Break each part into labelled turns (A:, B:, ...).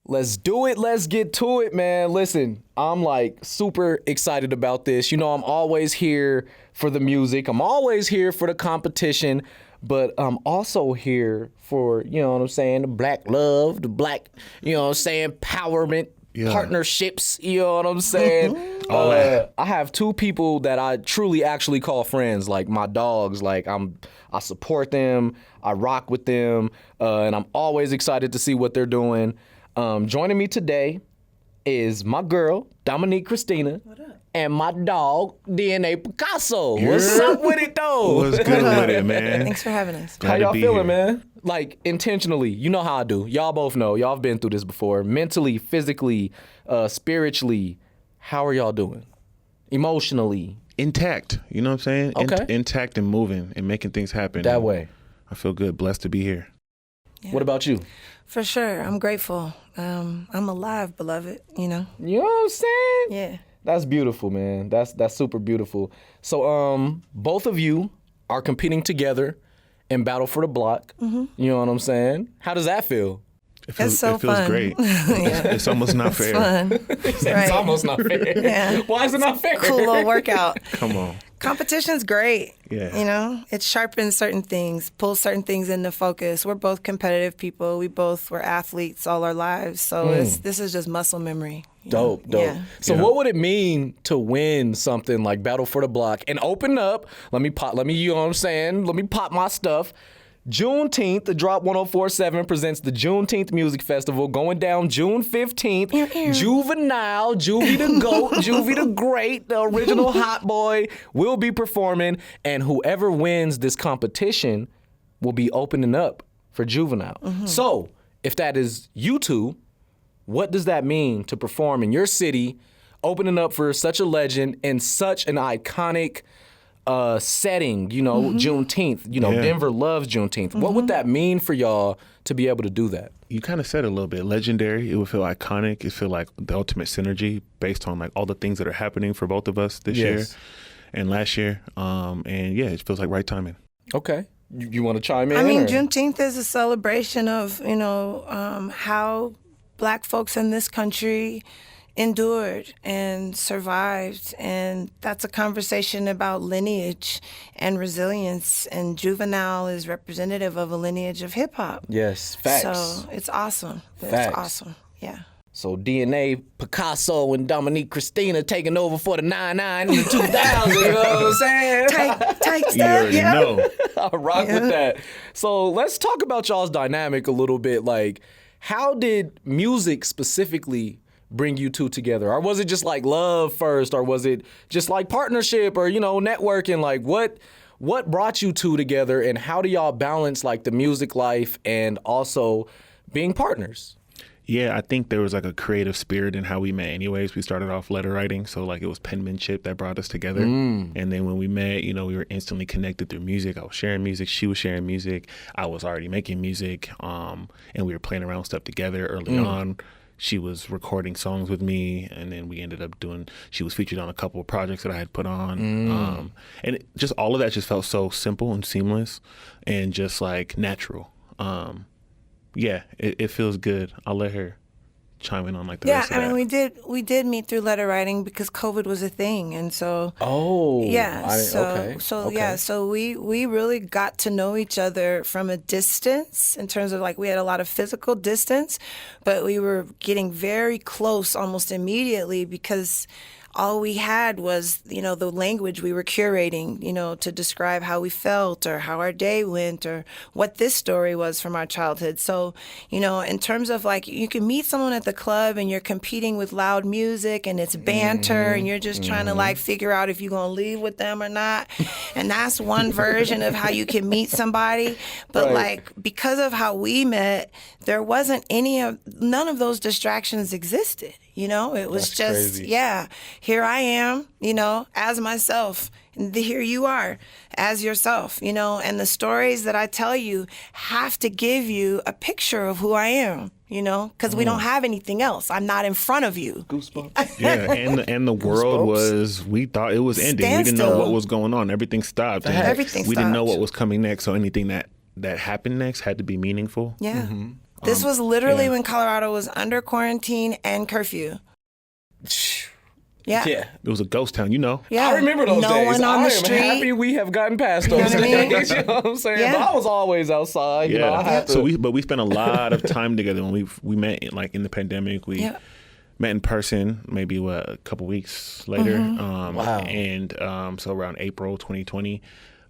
A: Let's do it. Let's get to it, man. Listen, I'm like super excited about this. You know, I'm always here for the music. I'm always here for the competition, but I'm also here for, you know what I'm saying, the black love, the black, you know what I'm saying, empowerment, partnerships, you know what I'm saying? I have two people that I truly actually call friends, like my dogs. Like I support them, I rock with them, and I'm always excited to see what they're doing. Joining me today is my girl, Dominique Christina, and my dog, DNA Picasso. What's up with it, though?
B: What's good with it, man?
C: Thanks for having us.
A: How y'all feeling, man? Like, intentionally, you know how I do. Y'all both know. Y'all have been through this before. Mentally, physically, spiritually, how are y'all doing? Emotionally?
B: Intact, you know what I'm saying?
A: Okay.
B: Intact and moving and making things happen.
A: That way.
B: I feel good, blessed to be here.
C: Yeah.
A: What about you?
C: For sure. I'm grateful. I'm alive, beloved, you know?
A: You know what I'm saying?
C: Yeah.
A: That's beautiful, man. That's super beautiful. So, both of you are competing together in Battle for the Block. Mm-hmm. You know what I'm saying? How does that feel?
B: It feels
C: fun.
B: great. It's almost not fair.
C: It's fun.
A: It's almost not fair.
C: Yeah.
A: Why is it not fair?
C: Cool little workout.
B: Come on.
C: Competition's great.
B: Yeah.
C: You know, it sharpens certain things, pulls certain things into focus. We're both competitive people. We both were athletes all our lives. So this is just muscle memory.
A: Dope.
C: Yeah.
A: So what would it mean to win something like Battle for the Block and open up? Let me, you know what I'm saying? Let me pop my stuff. Juneteenth, the Drop 1047 presents the Juneteenth Music Festival going down June 15th. Juvenile, Juvie the GOAT, Juvie the Great, the original hot boy will be performing, and whoever wins this competition will be opening up for Juvenile. Mm-hmm. So, if that is you two, what does that mean to perform in your city, opening up for such a legend and such an iconic setting, you know, Juneteenth. You know, Denver loves Juneteenth. What would that mean for y'all to be able to do that?
B: You kind of said it a little bit. Legendary. It would feel iconic. It feel like the ultimate synergy based on like all the things that are happening for both of us this year and last year. And yeah, it feels like right timing.
A: Okay. You want to chime in?
C: I mean, Juneteenth is a celebration of, you know, how Black folks in this country endured and survived, and that's a conversation about lineage and resilience, and Juvenile is representative of a lineage of hip-hop.
A: Yes, facts.
C: So it's awesome.
A: Facts.
C: It's awesome, yeah.
A: So DNA, Picasso, and Dominique Christina taking over for the 99 in the 2000s, you know what I'm saying?
C: Tight
B: You
C: stuff,
B: already
C: yeah.
B: know.
A: I rock with that. So let's talk about y'all's dynamic a little bit. Like, how did music specifically bring you two together? Or was it just like love first? Or was it just like partnership or, you know, networking? Like what brought you two together, and how do y'all balance like the music life and also being partners?
B: Yeah, I think there was like a creative spirit in how we met anyways. We started off letter writing, so like it was penmanship that brought us together. And then when we met, you know, we were instantly connected through music. I was sharing music, she was sharing music. I was already making music, and we were playing around with stuff together early on. She was recording songs with me, and then we ended up she was featured on a couple of projects that I had put on. And just all of that just felt so simple and seamless and just like natural. Yeah, it feels good. I'll let her chime in on like the rest of that.
C: I mean, we did meet through letter writing because COVID was a thing, and so so we really got to know each other from a distance in terms of like we had a lot of physical distance, but we were getting very close almost immediately because all we had was, you know, the language we were curating, you know, to describe how we felt or how our day went or what this story was from our childhood. So, you know, in terms of like, you can meet someone at the club and you're competing with loud music and it's banter and you're just trying to like figure out if you're going to leave with them or not. And that's one version of how you can meet somebody. But like, because of how we met, there wasn't none of those distractions existed. You know, it was just, here I am, you know, as myself. And here you are as yourself, you know, and the stories that I tell you have to give you a picture of who I am, you know, because we don't have anything else. I'm not in front of you.
A: Goosebumps.
B: Yeah, and the world we thought it was ending. We didn't know what was going on. Everything stopped.
C: Everything stopped.
B: We didn't know what was coming next. So anything that happened next had to be meaningful.
C: Yeah. This was literally when Colorado was under quarantine and curfew. Yeah.
A: Yeah.
B: It was a ghost town, you know.
C: Yeah.
A: I remember those days.
C: No one on the
A: I am
C: street.
A: happy we have gotten past those
C: You know what I mean?
A: days. You know what I'm saying?
C: Yeah.
A: But I was always outside. You know, I had to.
B: So we spent a lot of time together when we met in the pandemic. We met in person maybe a couple weeks later.
A: Wow.
B: And so around April 2020.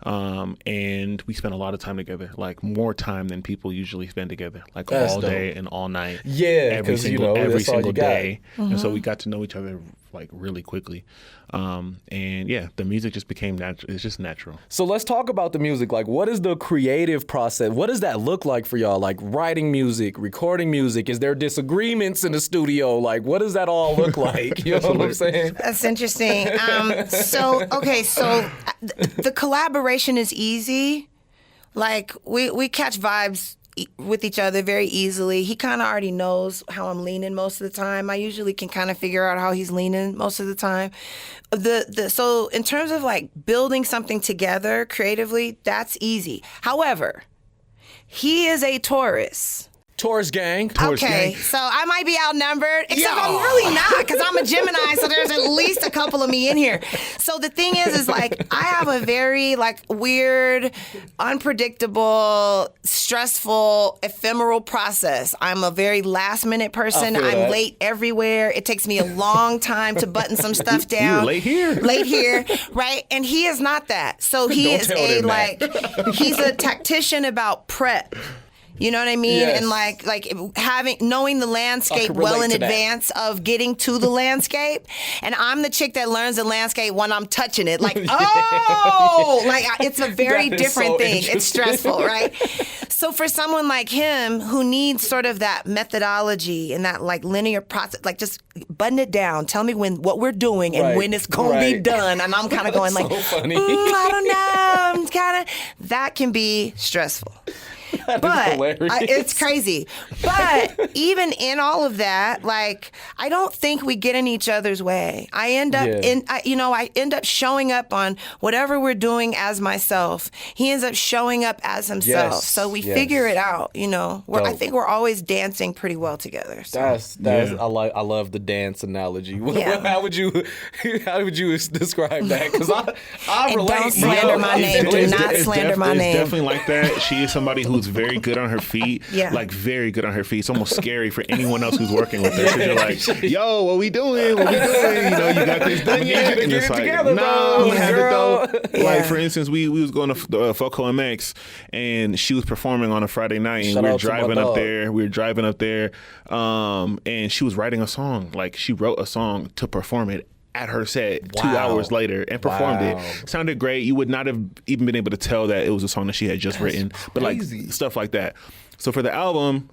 B: And we spent a lot of time together, like more time than people usually spend together, like
A: That's
B: all
A: dope.
B: day and all night.
A: Yeah,
B: every
A: 'cause,
B: single every
A: that's all you
B: single
A: got.
B: day. And so we got to know each other like really quickly. And yeah, the music just became natural. It's just natural.
A: So let's talk about the music. Like, what is the creative process? What does that look like for y'all? Like writing music, recording music? Is there disagreements in the studio? Like, what does that all look like? You know what I'm saying?
C: That's interesting. So the collaboration is easy. Like we catch vibes with each other very easily. He kind of already knows how I'm leaning most of the time. I usually can kind of figure out how he's leaning most of the time. So in terms of like building something together creatively, that's easy. However, he is a Taurus.
A: Taurus gang.
C: Okay, so I might be outnumbered, except I'm really not, because I'm a Gemini, so there's at least a couple of me in here. So the thing is like, I have a very like weird, unpredictable, stressful, ephemeral process. I'm a very last minute person.
A: I feel
C: I'm
A: that.
C: late everywhere. It takes me a long time to button some stuff down.
B: You were late here.
C: Late here, right? And he is not that. So he
A: Don't
C: is
A: tell
C: a
A: them that.
C: he's a tactician about prep. You know what I mean?
A: Yes.
C: And like knowing the landscape
A: can
C: well
A: relate
C: in
A: to that.
C: advance of getting to the landscape. And I'm the chick that learns the landscape when I'm touching it. Like, it's a very
A: That is
C: different
A: so
C: thing. It's
A: interesting.
C: stressful, right? So for someone like him who needs sort of that methodology and that like linear process, like just button it down. Tell me what we're doing and
A: Right,
C: when it's going to be
A: right.
C: done. And I'm kind of going like,
A: so funny.
C: I don't know. I'm kind of, that can be stressful. But
A: hilarious.
C: it's crazy. But even in all of that, like I don't think we get in each other's way. I end up I end up showing up on whatever we're doing as myself. He ends up showing up as himself.
A: Yes,
C: So we
A: yes.
C: figure it out. I
A: Dope.
C: think we're always dancing pretty well together. So.
A: That's
B: Yeah.
A: I love the dance analogy.
C: Yeah.
A: How would you describe that? Because I
C: And
A: relate.
C: don't slander my name. Do not slander my name.
B: It's definitely like that. She is somebody who's very good on her feet.
C: Yeah.
B: Like very good on her feet. It's almost scary for anyone else who's working with her. Because you're like, yo, what we doing? What we doing? You got this done yet?
A: to
B: And
A: get
B: it's
A: it
B: like,
A: together,
B: nah,
A: though,
B: I'm gonna have
A: girl.
B: it though.
C: Yeah.
B: Like for instance, we was going to Foco MX and she was performing on a Friday night and
A: Shout
B: we were
A: out to my
B: driving up
A: dog.
B: there. We were driving up there, and she was writing a song. Like she wrote a song to perform it at her set 2
A: Wow.
B: hours later and performed
A: Wow.
B: it. Sounded great. You would not have even been able to tell that it was a song that she had just written. But like
A: crazy.
B: stuff like that. So for the album,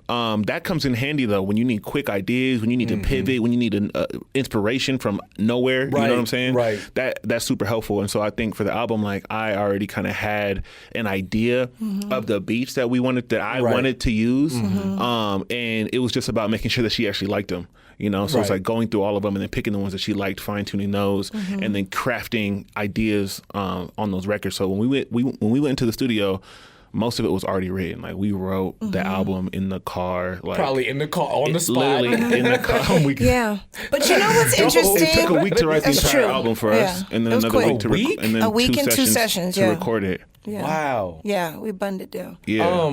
B: that comes in handy though when you need quick ideas, when you need to pivot, when you need an inspiration from nowhere. You know
A: Right,
B: what I'm saying?
A: right.
B: That's super helpful. And so I think for the album, like I already kind of had an idea of the beats that I
A: Right.
B: wanted to use, and it was just about making sure that she actually liked them. So it's
A: Right.
B: like going through all of them and then picking the ones that she liked, fine tuning those, and then crafting ideas on those records. So when we went into the studio, most of it was already written. Like we wrote the album in the car, like
A: Probably in the car on the spot.
B: literally in the car.
C: Yeah. But you know what's interesting?
B: It took a week to write the
C: That's
B: entire
C: true.
B: album for us,
C: Yeah.
B: and then
C: It was
B: another
C: quick.
B: week to
A: A week?
B: and then
C: A week
B: two
C: and two
B: sessions
C: sessions,
B: to
C: yeah.
B: record it.
C: Yeah.
A: Wow.
C: Yeah, we bunned it down.
B: Yeah.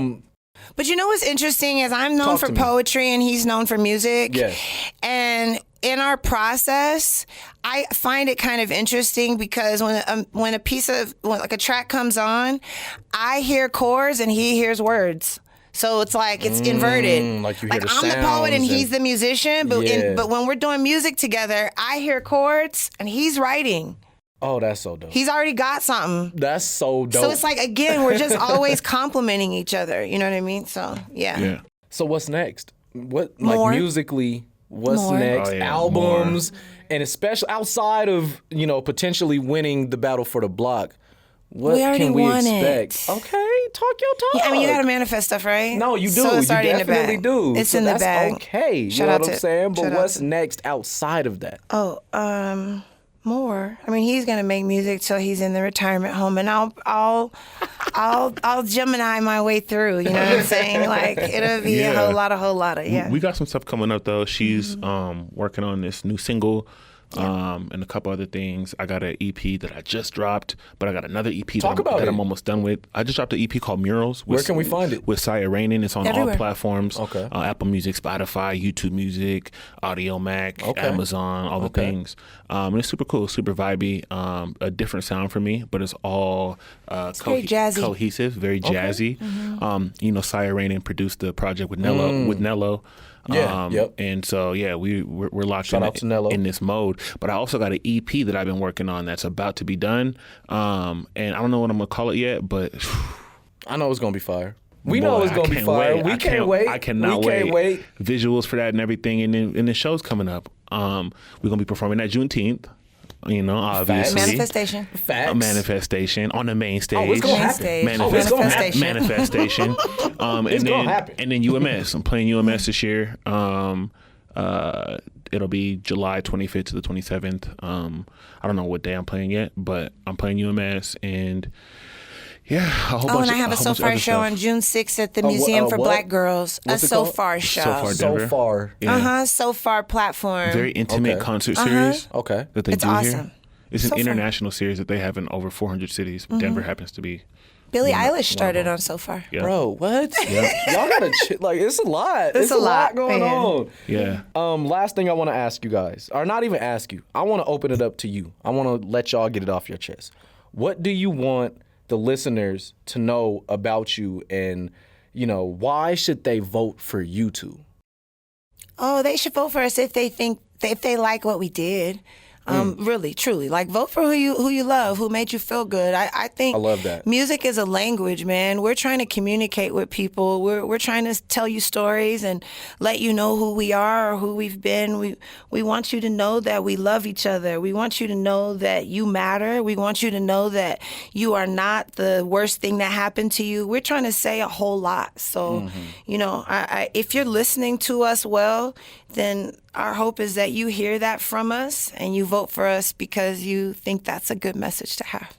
C: But you know what's interesting is I'm known
A: Talk
C: for
A: to me.
C: poetry and he's known for music.
A: Yes.
C: And in our process, I find it kind of interesting because when a piece of like a track comes on, I hear chords and he hears words. So it's like it's inverted.
A: like you hear the
C: I'm the poet and
A: sounds
C: he's the musician, but
A: Yeah.
C: but when we're doing music together, I hear chords and he's writing.
A: Oh, that's so dope.
C: He's already got something.
A: That's so dope.
C: So it's like, again, we're just always complimenting each other. You know what I mean? So,
B: yeah.
A: So what's next? What
C: More.
A: like musically? What's
C: More.
A: next?
B: Oh, yeah,
A: Albums, and especially outside of potentially winning the battle for the block. What
C: We already
A: can we
C: won
A: expect?
C: it.
A: Okay, talk your talk.
C: I mean, you got to manifest stuff, right?
A: No, you do.
C: So it's
A: You
C: already in the
A: definitely
C: bag.
A: do.
C: It's
A: So
C: in the
A: that's
C: bag.
A: okay. You
C: Shout
A: know
C: out
A: what I'm
C: to-
A: saying? But
C: shout out
A: what's
C: to-
A: next outside of that?
C: Oh, More. I mean, he's gonna make music till he's in the retirement home, and I'll Gemini my way through. You know what I'm saying? Like it'll be a whole lot of yeah.
B: We got some stuff coming up though. She's working on this new single. And a couple other things. I got an EP that I just dropped, but I got another EP that I'm almost done with. I just dropped an EP called Murals.
A: Where can we find it?
B: With Saya Rainin. It's on
C: Everywhere.
B: all platforms.
A: Okay.
B: Apple Music, Spotify, YouTube Music, Audio Mac, Amazon, all the things. And it's super cool, super vibey. A different sound for me, but it's all
C: very jazzy.
B: Cohesive, very jazzy. You know, Saya Rainin produced the project with Nello. And so we're locked in this mode. But I also got an EP that I've been working on that's about to be done. And I don't know what I'm gonna call it yet, but
A: I know it's gonna be fire. We know it's gonna be fire. We can't wait.
B: I cannot wait. Visuals for that and everything, and then the show's coming up. We're gonna be performing at Juneteenth. You know, obviously.
C: Manifestation.
A: Facts.
B: A manifestation on the main stage.
A: Oh, it's gonna happen.
B: Manifestation.
A: It's gonna happen.
B: And then UMS. I'm playing UMS this year. It'll be July 25th to the 27th. I don't know what day I'm playing yet, but I'm playing UMS and a whole bunch.
C: And I have a So Far show on June 6th at the Museum for Black Girls.
A: What's
C: a So Far show.
B: So Far. Yeah.
C: So Far platform.
B: Very intimate concert series.
A: Okay.
B: That they
C: It's
B: do
C: awesome.
B: here. It's an international series that they have in over 400 cities. Denver happens to be.
C: Billie Eilish started on So Far.
B: Yeah.
A: Bro, what? Y'all gotta like. It's a lot. It's a lot going on.
B: Yeah.
A: Last thing I want to ask you guys, or not even ask you. I want to open it up to you. I want to let y'all get it off your chest. What do you want the listeners to know about you, and why should they vote for you two?
C: Oh, they should vote for us if they like what we did. Really, truly, like vote for who you love, who made you feel good. I think
A: I love that.
C: Music is a language, man. We're trying to communicate with people. We're trying to tell you stories and let you know who we are or who we've been. We want you to know that we love each other. We want you to know that you matter. We want you to know that you are not the worst thing that happened to you. We're trying to say a whole lot. So, if you're listening to us well, then our hope is that you hear that from us and you vote for us because you think that's a good message to have.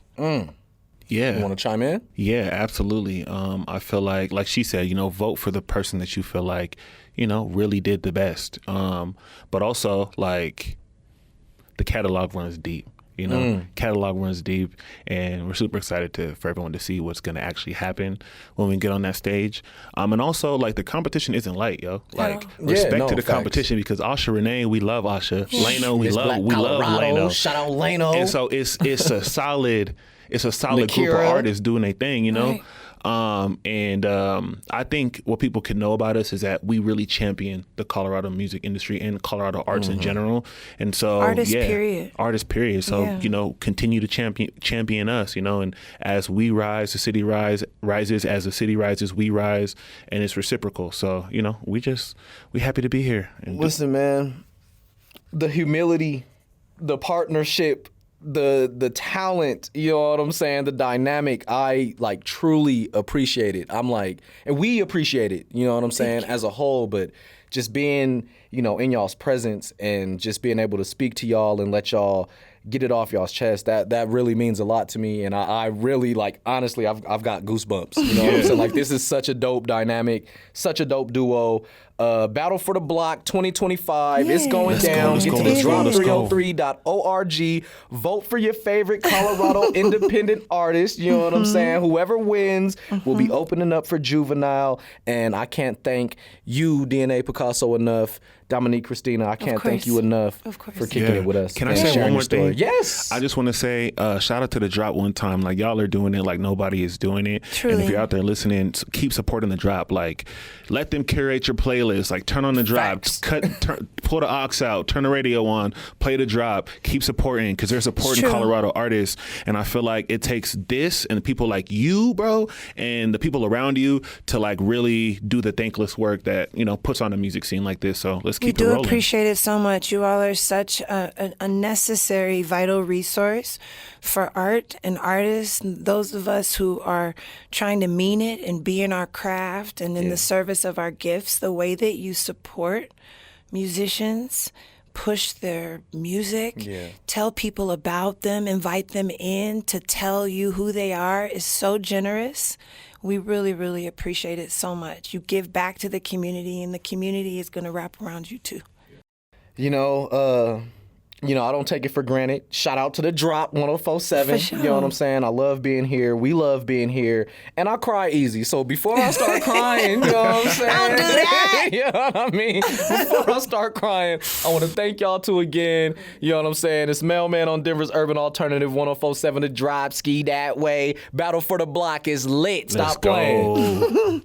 B: Yeah.
A: You want to chime in?
B: Yeah, absolutely. I feel like she said, vote for the person that you feel like, really did the best. But also, like, the catalog runs deep. Catalog runs deep, and we're super excited for everyone to see what's going to actually happen when we get on that stage. And also, like, the competition isn't light, yo. Like, respect to the competition, because Asha Renee, we love Asha. Leno, we love Leno.
A: Shout out Leno.
B: And so it's a solid group of artists doing their thing, Right. I think what people can know about us is that we really champion the Colorado music industry and Colorado arts in general. And so Artists, period. So, continue to champion us, and as we rise, the city rises, as the city rises, we rise, and it's reciprocal. So, we happy to be here.
A: Listen, man, the humility, the partnership, the talent, you know what I'm saying, the dynamic, I truly appreciate it. And we appreciate it, you know what I'm saying, as a whole, but just being, in y'all's presence and just being able to speak to y'all and let y'all get it off y'all's chest, that really means a lot to me. And I really, honestly, I've got goosebumps, you know what I'm saying? This is such a dope dynamic, such a dope duo. Battle for the Block 2025. It's going down. Get to the drop303.org. Vote for your favorite Colorado independent artist. You know what I'm saying? Whoever wins will be opening up for Juvenile. And I can't thank you, DNA Picasso, enough. Dominique Christina, I can't thank you enough for kicking it with us.
B: Can I say one more thing?
A: Yes.
B: I just want to say shout out to the drop one time. Like, y'all are doing it like nobody is doing it.
C: Truly.
B: And if you're out there listening, keep supporting the drop. Like, let them curate your playlist. Like, turn on the drop. Pull the aux out. Turn the radio on. Play the drop. Keep supporting, because they're supporting Colorado artists. And I feel like it takes this and people like you, bro, and the people around you to really do the thankless work that puts on a music scene like this. So let's keep it rolling.
C: We do appreciate it so much. You all are such a necessary, vital resource for art and artists, and those of us who are trying to mean it and be in our craft and in the service of our gifts. The way that you support musicians push their music,
A: Yeah.
C: tell people about them, invite them in to tell you who they are is so generous. We really, really appreciate it so much. You give back to the community, and the community is going to wrap around you too.
A: I don't take it for granted. Shout out to the Drop 1047.
C: For sure.
A: You know what I'm saying? I love being here. We love being here. And I cry easy. So before I start crying, you know what I'm saying?
C: Don't do that.
A: You know what I mean? Before I start crying, I want to thank y'all two again. You know what I'm saying? It's Maleman on Denver's Urban Alternative 1047. The Drop, ski that way. Battle for the Block is lit. Stop
B: Let's go.
A: playing.